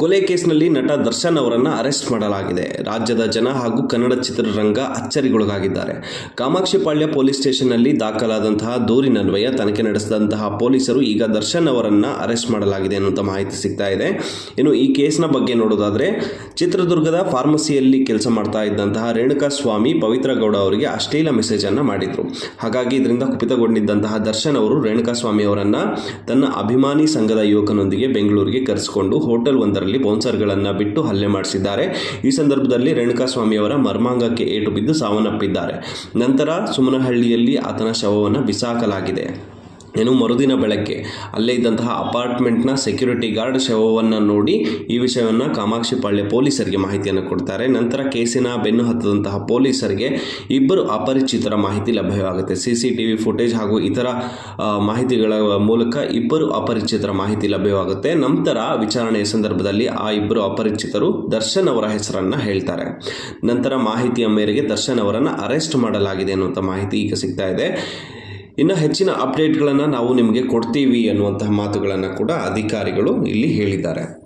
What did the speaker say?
ಕೊಲೆ ಕೇಸ್ನಲ್ಲಿ ನಟ ದರ್ಶನ್ ಅವರನ್ನು ಅರೆಸ್ಟ್ ಮಾಡಲಾಗಿದೆ. ರಾಜ್ಯದ ಜನ ಹಾಗೂ ಕನ್ನಡ ಚಿತ್ರರಂಗ ಅಚ್ಚರಿಗೊಳಗಾಗಿದ್ದಾರೆ. ಕಾಮಾಕ್ಷಿಪಾಳ್ಯ ಪೊಲೀಸ್ ಸ್ಟೇಷನ್ನಲ್ಲಿ ದಾಖಲಾದಂತಹ ದೂರಿನನ್ವಯ ತನಿಖೆ ನಡೆಸಿದಂತಹ ಪೊಲೀಸರು ಈಗ ದರ್ಶನ್ ಅವರನ್ನು ಅರೆಸ್ಟ್ ಮಾಡಲಾಗಿದೆ ಅನ್ನುವಂಥ ಮಾಹಿತಿ ಸಿಗ್ತಾ ಇದೆ. ಇನ್ನು ಈ ಕೇಸ್ನ ಬಗ್ಗೆ ನೋಡೋದಾದರೆ, ಚಿತ್ರದುರ್ಗದ ಫಾರ್ಮಸಿಯಲ್ಲಿ ಕೆಲಸ ಮಾಡ್ತಾ ಇದ್ದಂತಹ ರೇಣುಕಾ ಸ್ವಾಮಿ ಪವಿತ್ರ ಗೌಡ ಅವರಿಗೆ ಅಶ್ಲೀಲ ಮೆಸೇಜನ್ನು ಮಾಡಿದರು. ಹಾಗಾಗಿ ಇದರಿಂದ ಕುಪಿತಗೊಂಡಿದ್ದಂತಹ ದರ್ಶನ್ ಅವರು ರೇಣುಕಾ ಸ್ವಾಮಿ ಅವರನ್ನು ತನ್ನ ಅಭಿಮಾನಿ ಸಂಘದ ಯುವಕನೊಂದಿಗೆ ಬೆಂಗಳೂರಿಗೆ ಕರೆಸಿಕೊಂಡು ಹೋಟೆಲ್ ಒಂದರಲ್ಲಿ ಬೌನ್ಸರ್ಗಳನ್ನು ಬಿಟ್ಟು ಹಲ್ಲೆ ಮಾಡಿಸಿದ್ದಾರೆ. ಈ ಸಂದರ್ಭದಲ್ಲಿ ರೇಣುಕಾ ಸ್ವಾಮಿ ಅವರ ಮರ್ಮಾಂಗಕ್ಕೆ ಏಟು ಬಿದ್ದು ಸಾವನ್ನಪ್ಪಿದ್ದಾರೆ. ನಂತರ ಸುಮನಹಳ್ಳಿಯಲ್ಲಿ ಆತನ ಶವವನ್ನು ಬಿಸಾಕಲಾಗಿದೆ. ಏನು ಮರುದಿನ ಬೆಳಗ್ಗೆ ಅಲ್ಲೇ ಇದ್ದಂತಹ ಅಪಾರ್ಟ್ಮೆಂಟ್ನ ಸೆಕ್ಯೂರಿಟಿ ಗಾರ್ಡ್ ಶವವನ್ನು ನೋಡಿ ಈ ವಿಷಯವನ್ನು ಕಾಮಾಕ್ಷಿಪಾಳ್ಯ ಪೊಲೀಸರಿಗೆ ಮಾಹಿತಿಯನ್ನು ಕೊಡ್ತಾರೆ. ನಂತರ ಕೇಸಿನ ಬೆನ್ನು ಹತ್ತದಂತಹ ಪೊಲೀಸರಿಗೆ ಇಬ್ಬರು ಅಪರಿಚಿತರ ಮಾಹಿತಿ ಲಭ್ಯವಾಗುತ್ತೆ. CCTV ಫುಟೇಜ್ ಹಾಗೂ ಇತರ ಮಾಹಿತಿಗಳ ಮೂಲಕ ಇಬ್ಬರು ಅಪರಿಚಿತರ ಮಾಹಿತಿ ಲಭ್ಯವಾಗುತ್ತೆ. ನಂತರ ವಿಚಾರಣೆಯ ಸಂದರ್ಭದಲ್ಲಿ ಆ ಇಬ್ಬರು ಅಪರಿಚಿತರು ದರ್ಶನ್ ಅವರ ಹೆಸರನ್ನು ಹೇಳ್ತಾರೆ. ನಂತರ ಮಾಹಿತಿಯ ಮೇರೆಗೆ ದರ್ಶನ್ ಅವರನ್ನು ಅರೆಸ್ಟ್ ಮಾಡಲಾಗಿದೆ ಅನ್ನುವಂಥ ಮಾಹಿತಿ ಈಗ ಸಿಗ್ತಾ ಇದೆ. ಇನ್ನು ಹೆಚ್ಚಿನ ಅಪ್ಡೇಟ್ಗಳನ್ನು ನಾವು ನಿಮಗೆ ಕೊಡ್ತೀವಿ ಅನ್ನುವಂತಹ ಮಾತುಗಳನ್ನು ಕೂಡ ಅಧಿಕಾರಿಗಳು ಇಲ್ಲಿ ಹೇಳಿದ್ದಾರೆ.